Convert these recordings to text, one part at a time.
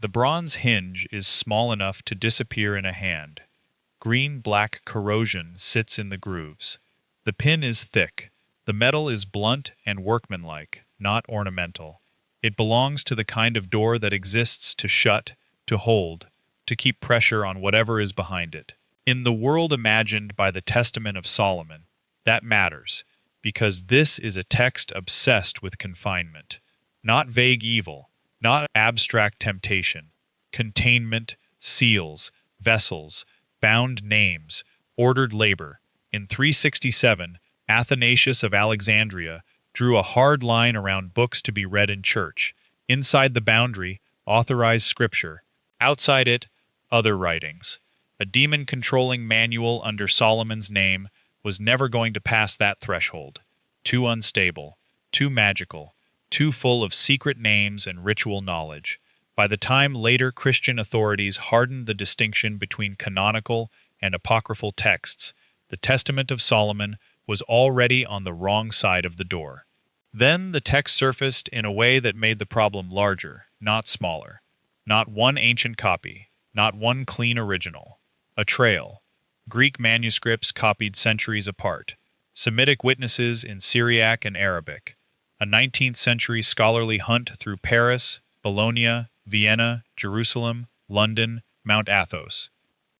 The bronze hinge is small enough to disappear in a hand. Green-black corrosion sits in the grooves. The pin is thick. The metal is blunt and workmanlike, not ornamental. It belongs to the kind of door that exists to shut, to hold, to keep pressure on whatever is behind it. In the world imagined by the Testament of Solomon, that matters, because this is a text obsessed with confinement. Not vague evil, not abstract temptation. Containment, seals, vessels, bound names, ordered labor. In 367, Athanasius of Alexandria drew a hard line around books to be read in church. Inside the boundary, authorized scripture. Outside it, other writings. A demon-controlling manual under Solomon's name was never going to pass that threshold. Too unstable, too magical, too full of secret names and ritual knowledge. By the time later Christian authorities hardened the distinction between canonical and apocryphal texts, the Testament of Solomon was already on the wrong side of the door. Then the text surfaced in a way that made the problem larger, not smaller. Not one ancient copy, not one clean original. A trail. Greek manuscripts copied centuries apart. Semitic witnesses in Syriac and Arabic. A 19th century scholarly hunt through Paris, Bologna, Vienna, Jerusalem, London, Mount Athos.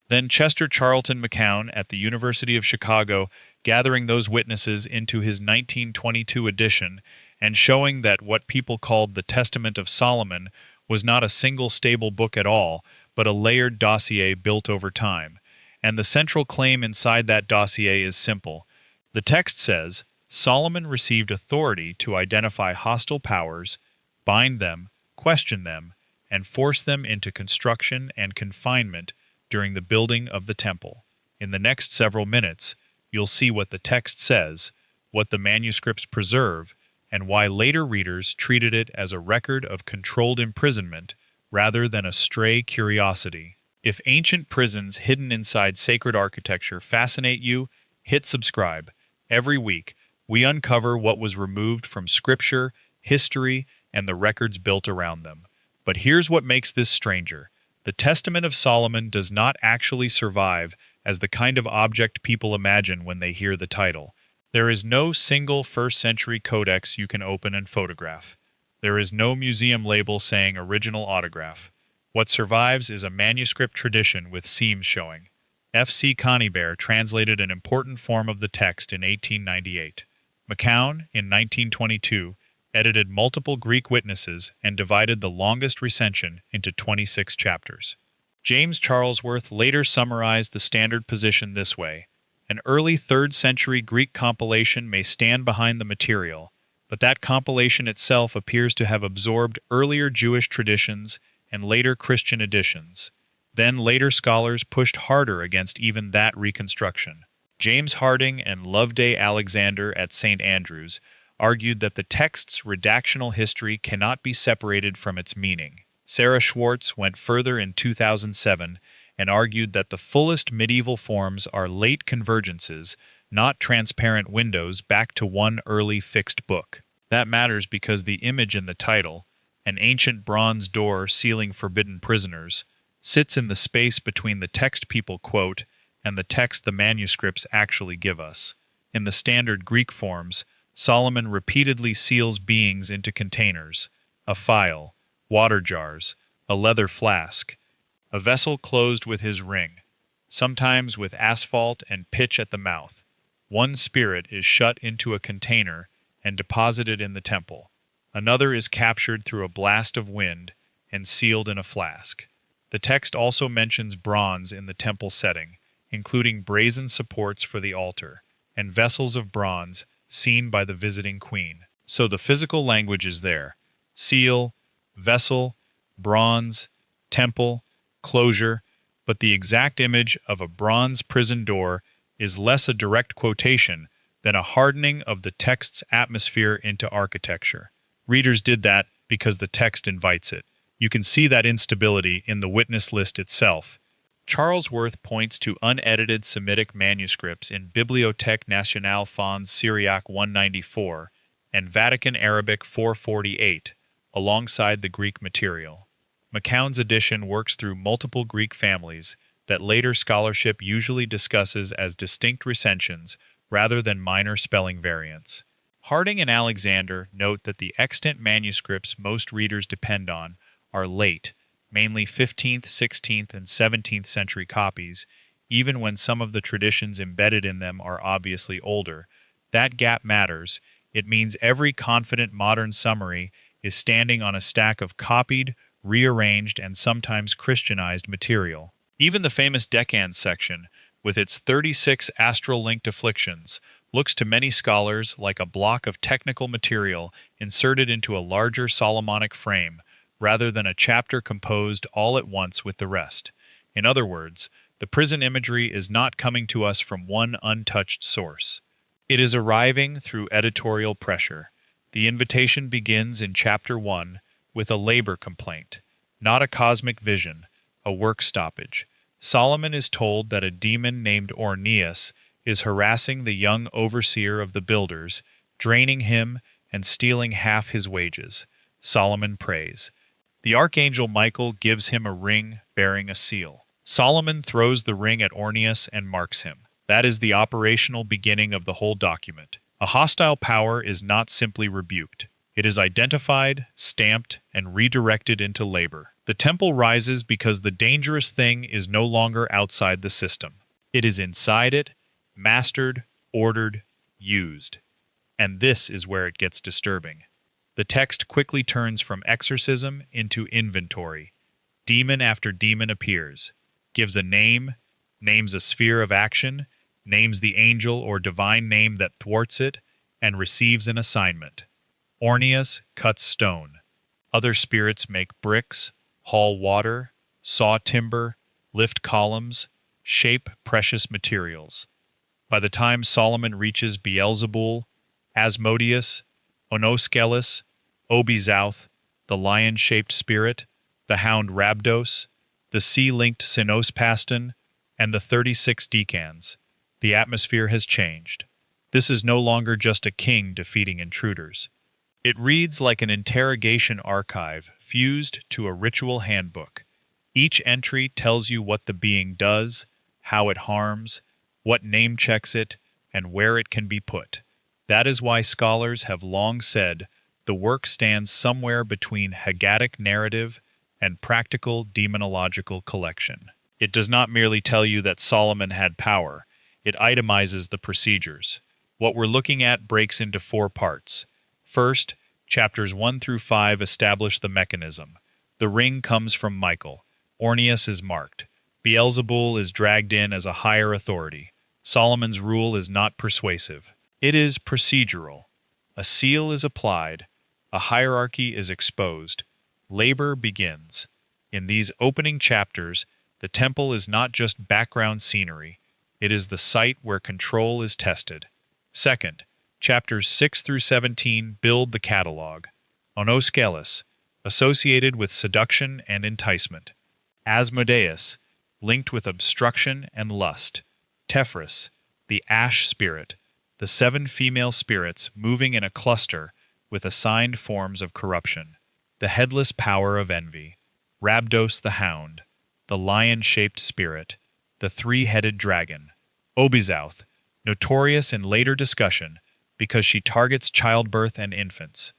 Then Chester Charlton McCown at the University of Chicago gathering those witnesses into his 1922 edition and showing that what people called the Testament of Solomon was not a single stable book at all, but a layered dossier built over time. And the central claim inside that dossier is simple. The text says, Solomon received authority to identify hostile powers, bind them, question them, and force them into construction and confinement during the building of the temple. In the next several minutes, you'll see what the text says, what the manuscripts preserve, and why later readers treated it as a record of controlled imprisonment rather than a stray curiosity. If ancient prisons hidden inside sacred architecture fascinate you, hit subscribe. Every week, we uncover what was removed from scripture, history, and the records built around them. But here's what makes this stranger. The Testament of Solomon does not actually survive as the kind of object people imagine when they hear the title. There is no single first-century codex you can open and photograph. There is no museum label saying original autograph. What survives is a manuscript tradition with seams showing. F.C. Conybeare translated an important form of the text in 1898. McCown, in 1922, edited multiple Greek witnesses and divided the longest recension into 26 chapters. James Charlesworth later summarized the standard position this way. An early 3rd century Greek compilation may stand behind the material, but that compilation itself appears to have absorbed earlier Jewish traditions and later Christian additions. Then later scholars pushed harder against even that reconstruction. James Harding and Loveday Alexander at St. Andrews argued that the text's redactional history cannot be separated from its meaning. Sarah Schwartz went further in 2007 and argued that the fullest medieval forms are late convergences, not transparent windows back to one early fixed book. That matters because the image in the title, an ancient bronze door sealing forbidden prisoners, sits in the space between the text people quote and the text the manuscripts actually give us. In the standard Greek forms, Solomon repeatedly seals beings into containers, a phial, water jars, a leather flask, a vessel closed with his ring, sometimes with asphalt and pitch at the mouth. One spirit is shut into a container and deposited in the temple. Another is captured through a blast of wind and sealed in a flask. The text also mentions bronze in the temple setting, including brazen supports for the altar, and vessels of bronze seen by the visiting queen. So the physical language is there. Seal, vessel, bronze, temple, closure, but the exact image of a bronze prison door is less a direct quotation than a hardening of the text's atmosphere into architecture. Readers did that because the text invites it. You can see that instability in the witness list itself. Charlesworth points to unedited Semitic manuscripts in Bibliothèque Nationale Fons Syriaque 194 and Vatican Arabic 448, alongside the Greek material. McCown's edition works through multiple Greek families that later scholarship usually discusses as distinct recensions rather than minor spelling variants. Harding and Alexander note that the extant manuscripts most readers depend on are late, mainly 15th, 16th, and 17th century copies, even when some of the traditions embedded in them are obviously older. That gap matters. It means every confident modern summary is standing on a stack of copied, rearranged, and sometimes Christianized material. Even the famous Decans section, with its 36 astral-linked afflictions, looks to many scholars like a block of technical material inserted into a larger Solomonic frame, rather than a chapter composed all at once with the rest. In other words, the prison imagery is not coming to us from one untouched source. It is arriving through editorial pressure. The invitation begins in Chapter 1 with a labor complaint, not a cosmic vision, a work stoppage. Solomon is told that a demon named Orneus is harassing the young overseer of the builders, draining him and stealing half his wages. Solomon prays. The Archangel Michael gives him a ring bearing a seal. Solomon throws the ring at Orneus and marks him. That is the operational beginning of the whole document. A hostile power is not simply rebuked. It is identified, stamped, and redirected into labor. The temple rises because the dangerous thing is no longer outside the system. It is inside it, mastered, ordered, used. And this is where it gets disturbing. The text quickly turns from exorcism into inventory. Demon after demon appears, gives a name, names a sphere of action, names the angel or divine name that thwarts it, and receives an assignment. Orneus cuts stone. Other spirits make bricks, haul water, saw timber, lift columns, shape precious materials. By the time Solomon reaches Beelzebul, Asmodeus, Onoskelis, Obizouth, the lion-shaped spirit, the hound Rabdos, the sea-linked Sinospaston, and the 36 decans, the atmosphere has changed. This is no longer just a king defeating intruders. It reads like an interrogation archive fused to a ritual handbook. Each entry tells you what the being does, how it harms, what name checks it, and where it can be put. That is why scholars have long said the work stands somewhere between Haggadah narrative and practical demonological collection. It does not merely tell you that Solomon had power, it itemizes the procedures. What we're looking at breaks into 4 parts. First, chapters 1 through 5 establish the mechanism. The ring comes from Michael. Orneus is marked. Beelzebul is dragged in as a higher authority. Solomon's rule is not persuasive. It is procedural. A seal is applied. A hierarchy is exposed. Labor begins. In these opening chapters, the temple is not just background scenery. It is the site where control is tested. Second, chapters 6 through 17 build the catalog. Onoskelis, associated with seduction and enticement. Asmodeus, linked with obstruction and lust. Tephris, the ash spirit, the 7 female spirits moving in a cluster with assigned forms of corruption. The headless power of envy. Rabdos the hound, the lion-shaped spirit, the 3-headed dragon. Obizouth, notorious in later discussion because she targets childbirth and infants.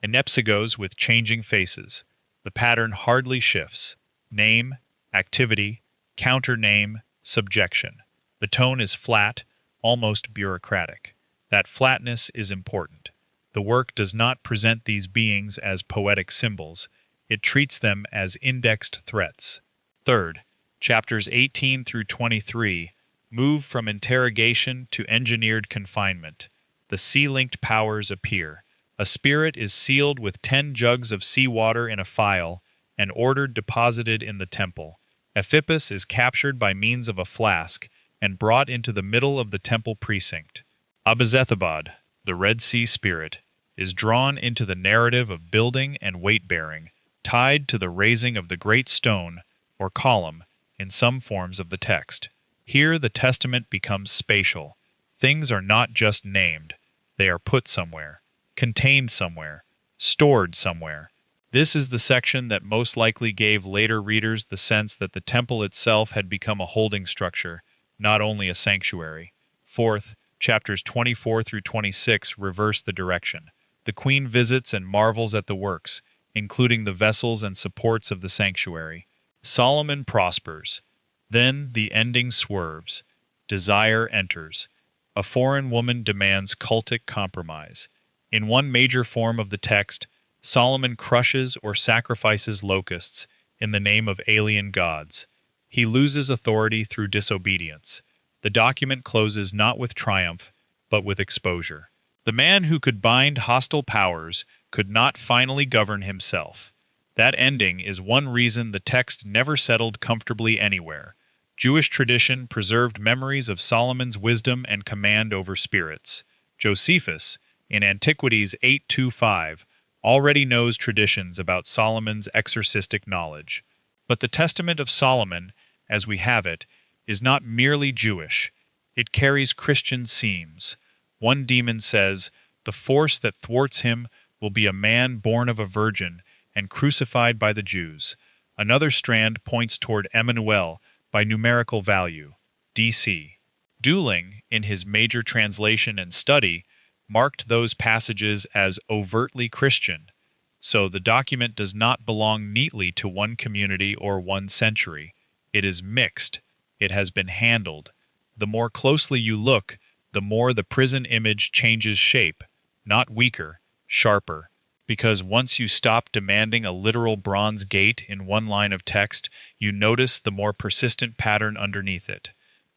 Enepsigos with changing faces. The pattern hardly shifts. Name, activity, counter-name, subjection. The tone is flat, almost bureaucratic. That flatness is important. The work does not present these beings as poetic symbols. It treats them as indexed threats. Third, chapters 18 through 23 move from interrogation to engineered confinement. The sea-linked powers appear. A spirit is sealed with 10 jugs of seawater in a phial and ordered deposited in the temple. Ephippus is captured by means of a flask and brought into the middle of the temple precinct. Abizethabad, the Red Sea spirit, is drawn into the narrative of building and weight-bearing, tied to the raising of the great stone, or column, in some forms of the text. Here the testament becomes spatial. Things are not just named. They are put somewhere, contained somewhere, stored somewhere. This is the section that most likely gave later readers the sense that the temple itself had become a holding structure, not only a sanctuary. Fourth, chapters 24 through 26 reverse the direction. The queen visits and marvels at the works, including the vessels and supports of the sanctuary. Solomon prospers. Then the ending swerves. Desire enters. A foreign woman demands cultic compromise. In one major form of the text, Solomon crushes or sacrifices locusts in the name of alien gods. He loses authority through disobedience. The document closes not with triumph, but with exposure. The man who could bind hostile powers could not finally govern himself. That ending is one reason the text never settled comfortably anywhere. Jewish tradition preserved memories of Solomon's wisdom and command over spirits. Josephus, in Antiquities 825, already knows traditions about Solomon's exorcistic knowledge. But the Testament of Solomon, as we have it, is not merely Jewish. It carries Christian seams. One demon says, "The force that thwarts him will be a man born of a virgin and crucified by the Jews." Another strand points toward Emmanuel by numerical value, DC. Dooling, in his major translation and study, marked those passages as overtly Christian, so the document does not belong neatly to one community or one century. It is mixed. It has been handled. The more closely you look, the more the prison image changes shape, not weaker, sharper. Because once you stop demanding a literal bronze gate in one line of text, you notice the more persistent pattern underneath it.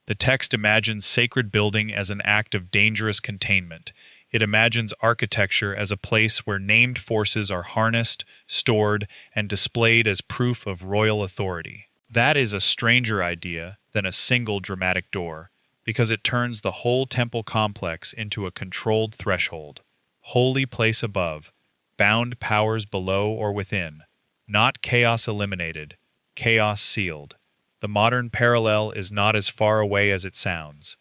The text imagines sacred building as an act of dangerous containment. It imagines architecture as a place where named forces are harnessed, stored, and displayed as proof of royal authority. That is a stranger idea than a single dramatic door, because it turns the whole temple complex into a controlled threshold. Holy place above, bound powers below or within, not chaos eliminated, chaos sealed. The modern parallel is not as far away as it sounds.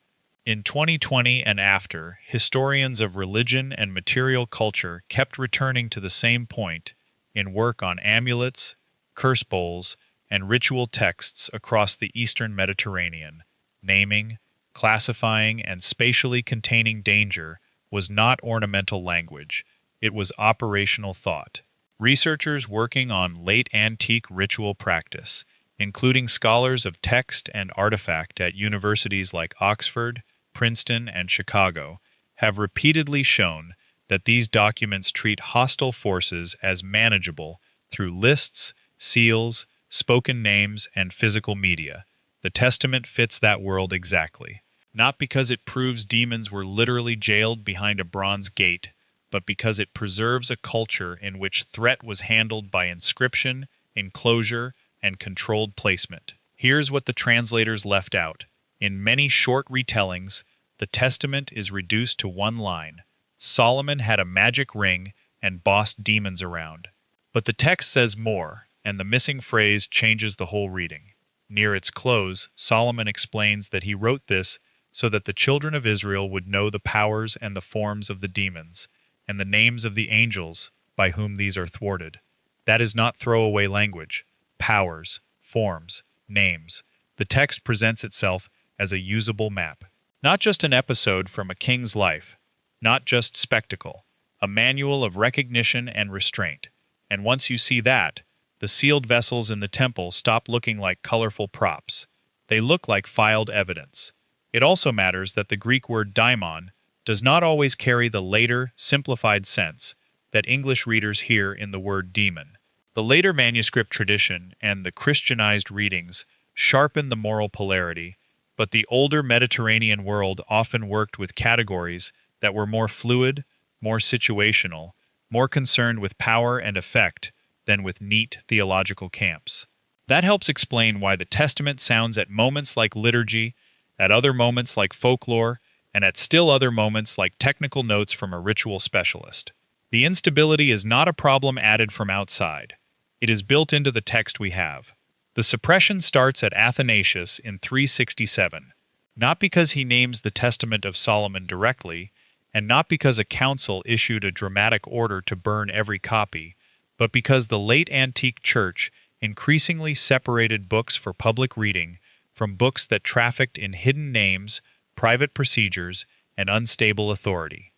In 2020 and after, historians of religion and material culture kept returning to the same point in work on amulets, curse bowls, and ritual texts across the Eastern Mediterranean. Naming, classifying, and spatially containing danger was not ornamental language. It was operational thought. Researchers working on late antique ritual practice, including scholars of text and artifact at universities like Oxford, Princeton, and Chicago, have repeatedly shown that these documents treat hostile forces as manageable through lists, seals, spoken names, and physical media. The Testament fits that world exactly. Not because it proves demons were literally jailed behind a bronze gate, but because it preserves a culture in which threat was handled by inscription, enclosure, and controlled placement. Here's what the translators left out. In many short retellings, the Testament is reduced to one line. Solomon had a magic ring and bossed demons around. But the text says more, and the missing phrase changes the whole reading. Near its close, Solomon explains that he wrote this so that the children of Israel would know the powers and the forms of the demons, and the names of the angels by whom these are thwarted. That is not throwaway language. Powers, forms, names. The text presents itself as a usable map. Not just an episode from a king's life, not just spectacle, a manual of recognition and restraint. And once you see that, the sealed vessels in the temple stop looking like colorful props. They look like filed evidence. It also matters that the Greek word daimon does not always carry the later, simplified sense that English readers hear in the word demon. The later manuscript tradition and the Christianized readings sharpen the moral polarity, but the older Mediterranean world often worked with categories that were more fluid, more situational, more concerned with power and effect than with neat theological camps. That helps explain why the Testament sounds at moments like liturgy, at other moments like folklore, and at still other moments like technical notes from a ritual specialist. The instability is not a problem added from outside. It is built into the text we have. The suppression starts at Athanasius in 367, not because he names the Testament of Solomon directly, and not because a council issued a dramatic order to burn every copy, but because the late antique church increasingly separated books for public reading from books that trafficked in hidden names, private procedures, and unstable authority.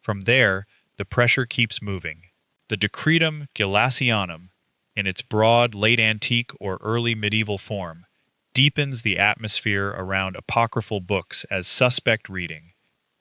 From there, the pressure keeps moving. The Decretum Gelasianum, in its broad late antique or early medieval form, deepens the atmosphere around apocryphal books as suspect reading.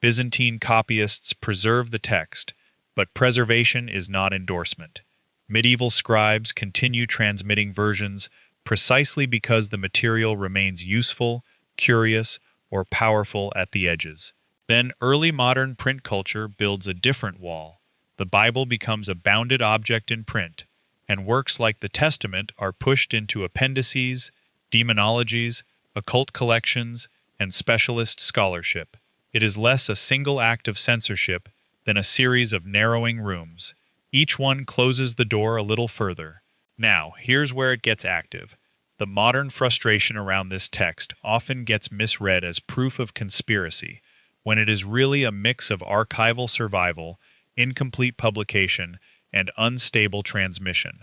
Byzantine copyists preserve the text, but preservation is not endorsement. Medieval scribes continue transmitting versions precisely because the material remains useful, curious, or powerful at the edges. Then early modern print culture builds a different wall. The Bible becomes a bounded object in print, and works like the Testament are pushed into appendices, demonologies, occult collections, and specialist scholarship. It is less a single act of censorship than a series of narrowing rooms. Each one closes the door a little further. Now, here's where it gets active. The modern frustration around this text often gets misread as proof of conspiracy, when it is really a mix of archival survival, incomplete publication, and unstable transmission.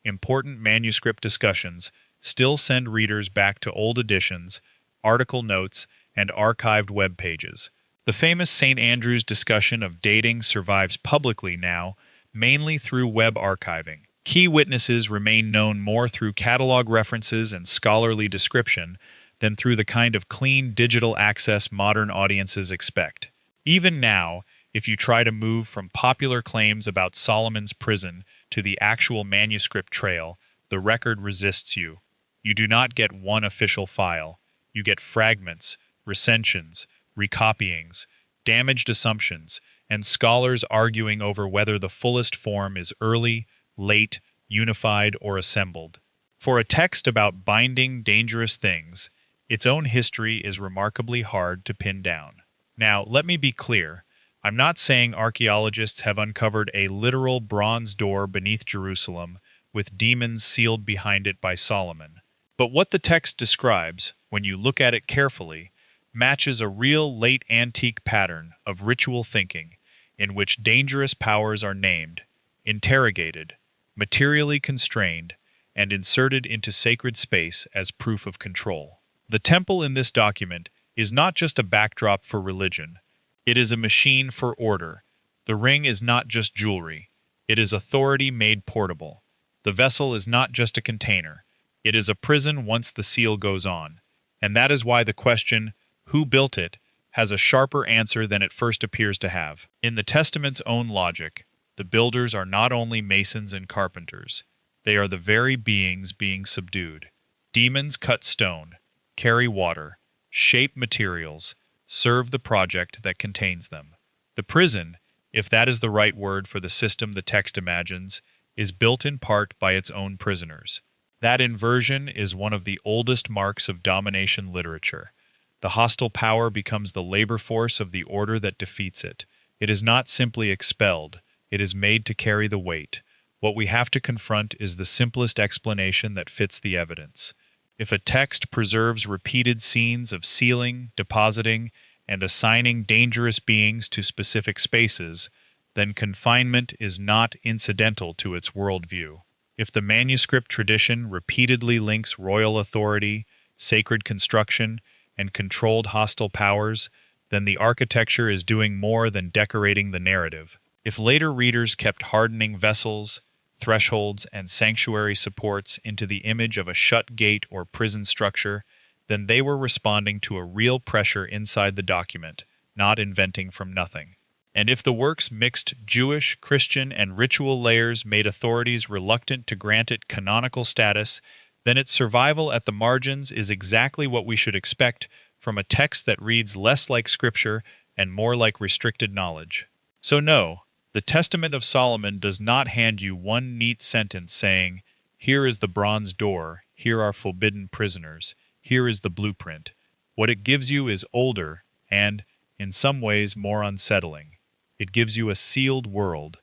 Important manuscript discussions still send readers back to old editions, article notes, and archived web pages. The famous St. Andrew's discussion of dating survives publicly now, mainly through web archiving. Key witnesses remain known more through catalog references and scholarly description than through the kind of clean digital access modern audiences expect. Even now, if you try to move from popular claims about Solomon's prison to the actual manuscript trail, the record resists you. You do not get one official file. You get fragments, recensions, recopyings, damaged assumptions, and scholars arguing over whether the fullest form is early, late, unified, or assembled. For a text about binding dangerous things, its own history is remarkably hard to pin down. Now, let me be clear. I'm not saying archaeologists have uncovered a literal bronze door beneath Jerusalem with demons sealed behind it by Solomon. But what the text describes, when you look at it carefully, matches a real late antique pattern of ritual thinking in which dangerous powers are named, interrogated, materially constrained, and inserted into sacred space as proof of control. The temple in this document is not just a backdrop for religion. It is a machine for order. The ring is not just jewelry. It is authority made portable. The vessel is not just a container. It is a prison once the seal goes on. And that is why the question, who built it, has a sharper answer than it first appears to have. In the Testament's own logic, the builders are not only masons and carpenters. They are the very beings being subdued. Demons cut stone, carry water, shape materials, serve the project that contains them. The prison, if that is the right word for the system the text imagines, is built in part by its own prisoners. That inversion is one of the oldest marks of domination literature. The hostile power becomes the labor force of the order that defeats it. It is not simply expelled, it is made to carry the weight. What we have to confront is the simplest explanation that fits the evidence. If a text preserves repeated scenes of sealing, depositing, and assigning dangerous beings to specific spaces, then confinement is not incidental to its worldview. If the manuscript tradition repeatedly links royal authority, sacred construction, and controlled hostile powers, then the architecture is doing more than decorating the narrative. If later readers kept hardening vessels, thresholds, and sanctuary supports into the image of a shut gate or prison structure, then they were responding to a real pressure inside the document, not inventing from nothing. And if the work's mixed Jewish, Christian, and ritual layers made authorities reluctant to grant it canonical status, then its survival at the margins is exactly what we should expect from a text that reads less like scripture and more like restricted knowledge. So no, the Testament of Solomon does not hand you one neat sentence saying, "Here is the bronze door, here are forbidden prisoners, here is the blueprint." What it gives you is older and, in some ways, more unsettling. It gives you a sealed world,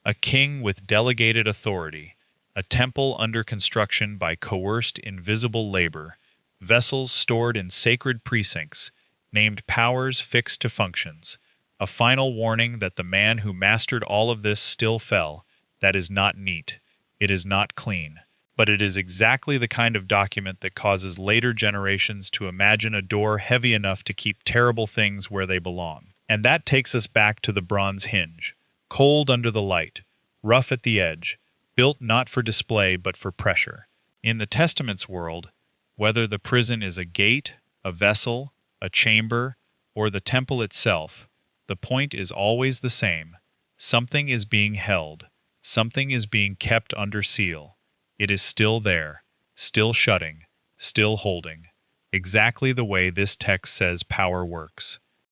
a king with delegated authority, a temple under construction by coerced invisible labor, vessels stored in sacred precincts, named powers fixed to functions, a final warning that the man who mastered all of this still fell. That is not neat. It is not clean. But it is exactly the kind of document that causes later generations to imagine a door heavy enough to keep terrible things where they belong. And that takes us back to the bronze hinge. Cold under the light, rough at the edge, built not for display but for pressure. In the Testament's world, whether the prison is a gate, a vessel, a chamber, or the temple itself, the point is always the same. Something is being held. Something is being kept under seal. It is still there, still shutting, still holding, exactly the way this text says power works.